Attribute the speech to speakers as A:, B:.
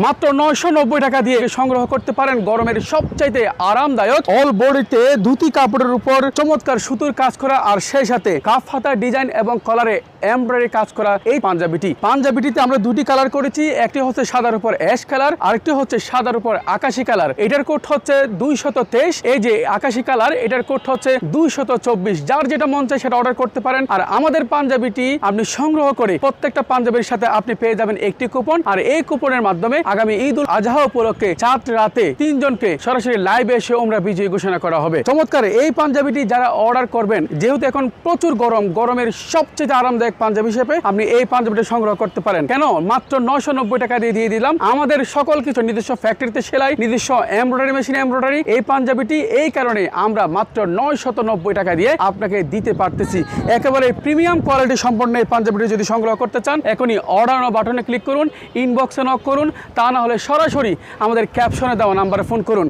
A: মাত্র 990 টাকা দিয়ে সংগ্রহ করতে পারেন গরমের সবচাইতে আরামদায়ক অল বডিতে ধুতি কাপড়ের উপর চমৎকার সুতোর কাজ করা আর সেই সাথে কাফ হাতা ডিজাইন এবং কলারে এমব্রয়ডারি কাজ করা এই পাঞ্জাবিটিতে আমরা দুটি কালার করেছি। একটি হচ্ছে সাদার উপর অ্যাশ কালার, আরেকটি হচ্ছে সাদার উপর আকাশী কালার। এটার কোড হচ্ছে 223। এই যে আকাশী কালার, এটার কোড হচ্ছে 224। যার যেটা মন চায় সেটা অর্ডার করতে পারেন। আর আমাদের পাঞ্জাবিটি আপনি সংগ্রহ করে প্রত্যেকটা পাঞ্জাবির সাথে আপনি পেয়ে যাবেন একটি কুপন। আর এই কুপনের মাধ্যমে আগামী ঈদ উল আজহা উপলক্ষে চাঁদ রাতে 3 জনকে সরাসরি লাইভে এসে ওমরা বিজয়ী ঘোষণা করা হবে। চমৎকার এই পাঞ্জাবিটি যারা অর্ডার করবেন, যেহেতু এখন প্রচুর গরমের সবচেয়ে আরামদায়ক পাঞ্জাবি হিসেবে আপনি এই পাঞ্জাবিটি সংগ্রহ করতে পারেন। কেন? মাত্র 990 টাকা দিয়ে দিলাম। আমাদের সকল কিছু নিজস্ব ফ্যাক্টরিতে সেলাই, নিজস্ব এমব্রয়ডারি মেশিন এমব্রয়ডারি। এই পাঞ্জাবিটি এই কারণে আমরা মাত্র 990 টাকা দিয়ে আপনাকে দিতে পারতেছি। একেবারে প্রিমিয়াম কোয়ালিটি সম্পন্ন এই পাঞ্জাবিটি যদি সংগ্রহ করতে চান, এখনই অর্ডার নাও বাটনে ক্লিক করুন, ইনবক্সে নক করুন, তা না হলে সরাসরি আমাদের ক্যাপশনে দেওয়া নাম্বারে ফোন করুন।